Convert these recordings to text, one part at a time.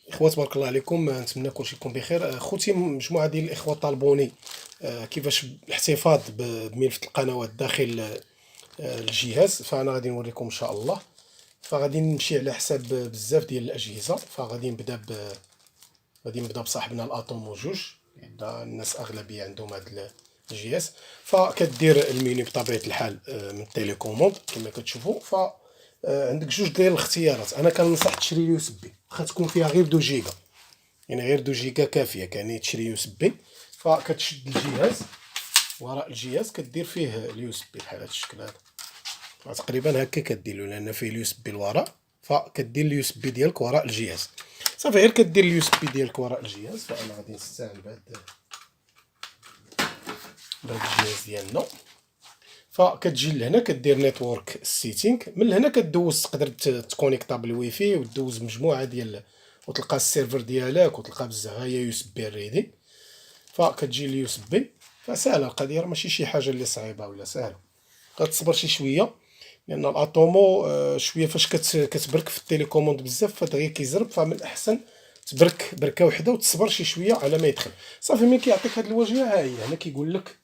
اخوات بارك الله عليكم، نتمنى كلشي يكون بخير. خوتي مجموعه ديال الاخوه طالبوني كيفاش الاحتفاظ بملف القنوات داخل الجهاز، فانا غادي نوريكم ان شاء الله. فغادي نمشي على حساب بزاف ديال الاجهزه، فغادي نبدا غادي نبدا بصاحبنا الاتومو جوج، لان الناس اغلبيه عندهم هذا الجهاز. فكدير الميني بطبيعه الحال من التيليكوموند كما كتشوفوا. عندك جوج ديال الاختيارات. انا كننصح تشري اليو اس بي، واخا تكون فيها غير 2 جيجا، يعني غير 2 جيجا كافيه. يعني تشري يو اس بي، فكتشد الجهاز، وراء الجهاز كدير فيه اليو اس بي بحال هذا الشكل هذا. تقريبا هكا كديروا، لان فيه اليو اس بي لوراء، فكدير اليو اس بي ديالك وراء الجهاز. صافي غير كدير اليو اس بي ديالك وراء الجهاز. فانا غادي نستعمل بهذا الجهاز ديالنا. فكتجي لهنا كدير نيتورك سيتينغ، من لهنا كدوز، تقدر تكونيكطا بالواي فاي ودوز مجموعه ديال، وتلقى السيرفر ديالك، وتلقى بزاف هي يو اس بي ريدي. فكتجي اليو اس بي، فسهله القضيه، ماشي شي حاجه اللي صعيبه ولا سهله. كتصبر شي شويه، لان الاتومو شويه فاش كتبرك في التليكوموند بزاف فدغيا كيزرب، فمن الاحسن تبرك بركه وحده وتصبر شي شويه على ما يدخل. صافي ملي كيعطيك هاد الواجهه، ها هي هنا كيقول لك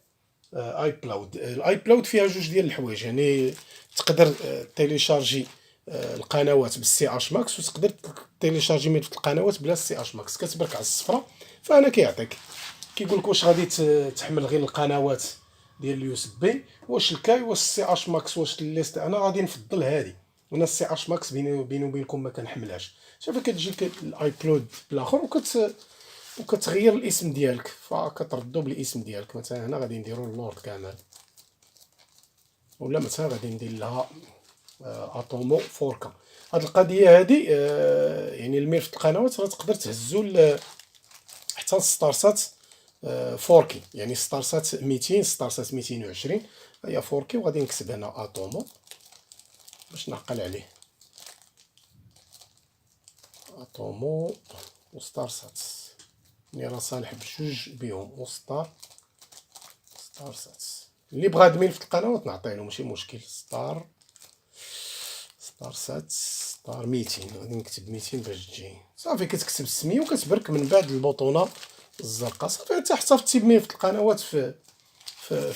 اي كلاود. الاي كلاود فيها جوج ديال الحوايج، يعني تقدر تيليشارجي القنوات بالسي اش ماكس، وتقدر تيليشارجي ملف القنوات بلا السي اش ماكس. كتبرك على الصفرة، فانا كيعطيك كيقول لك واش غادي تحمل غير القنوات ديال اليو اس بي، واش الكاي، واش السي اش ماكس، واش الليست. انا غادي نفضل هادي، وانا السي اش ماكس بيني وبينكم ما كنحملهاش. شوف كتجيك الاي كلاود بالاخر، وكتغير الاسم ديالك، فكتردو بالاسم ديالك. مثلا هنا غادي نديرو اللورد كامل، ولا مثلا غادي ندير لها اتومو 4K. هاد القضيه هادي يعني الملف القنوات راه تقدر تهزو حتى ستارسات 4K، يعني ستارسات 200، ستارسات 220 هي 4K. وغادي نكتب هنا اتومو باش نعقل عليه، اتومو وستارسات، اللي راه صالح بجوج بهم، ستارسات. اللي بغى ادمين في القنوات نعطيله ماشي مشكل. ستارسات ستار 200، غادي نكتب 200 باش تجي. صافي كتكتب السميه وكتبرك من بعد البوطونه الزرقاء. صافي انت احتفظتي بملف القنوات في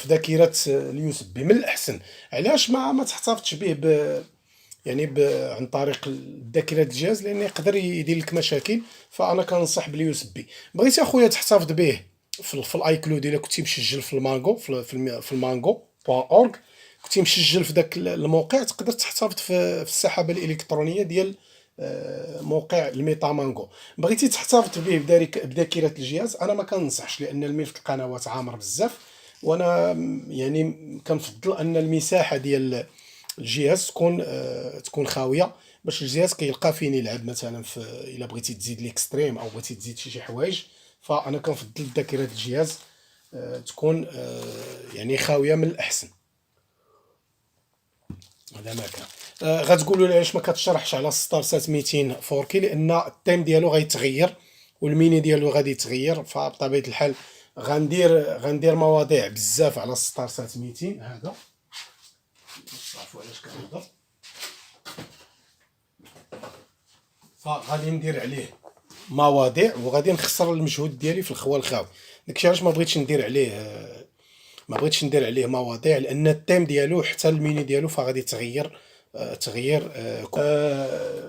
ذاكره اليو اس بي. من الاحسن علاش ما تحتفظش به يعني عن طريق ذاكره الجهاز، لان يقدر يدير لك مشاكل. فانا كننصح باليو اس بي. بغيتي اخويا تحتفظ به في الاي كلود، الا كنتي مسجل في المانجو، في المانجو .org، كنتي مسجل في ذاك الموقع، تقدر تحتفظ في السحابه الالكترونيه ديال موقع الميتا مانجو. بغيتي تحتفظ به بذاكره الجهاز، انا ما كننصحش، لان الملف القنوات عامر بزاف، وانا يعني كنفضل ان المساحه ديال الجهاز تكون خاويه، باش الجهاز كيلقى فين يلعب. مثلا الا بغيتي تزيد ليكستريم، او بغيتي تزيد شي حوايج، فانا كنفضل ذاكره الجهاز تكون يعني خاويه من الاحسن. هذا ما كان. غتقولوا لي علاش ما كتشرحش على ستارسات 200 4K؟ لان التيم ديالو غيتغير، والميني ديالو غادي يتغير. فبطبيعه الحال غندير مواضيع بزاف على ستارسات 200 هذا. عرفوا علاش كنهضر. فغادي ندير عليه مواضيع، وغادي نخسر المجهود ديالي في الخوا الخاوي. داكشي علاش ما بغيتش ندير عليه مواضيع، لان التيم ديالو حتى الميني ديالو فغادي تغيير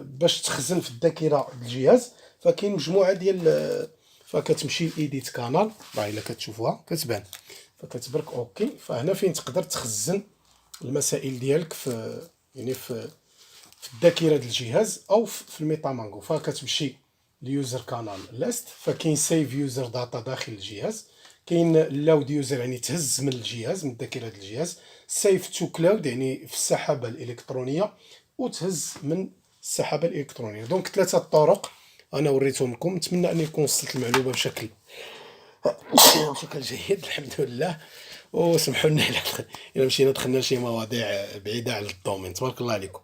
باش تخزن في الذاكره الجهاز. فكاين مجموعه ديال فكتمشي لايديت كانال، الا كتشوفوها كتبان، فكتبرك اوكي. فهنا فين تقدر تخزن المسائل ديالك يعني في الذاكره ديال الجهاز، او في الميتا مانجو. فكتمشي ليوزر كانال ليست، فكاين سيف يوزر داتا داخل الجهاز، كاين لاود يوزر يعني تهز من الجهاز، من الذاكره ديال الجهاز، سيف تو كلاود يعني في السحابه الالكترونيه، وتهز من السحابه الالكترونيه. دونك 3 طرق انا وريتهم لكم. نتمنى اني نكون وصلت المعلومه بشكل جيد، الحمد لله. وسمحوا لنا الا مشينا دخلنا لشي مواضيع بعيده على الدومين. تبارك الله عليكم.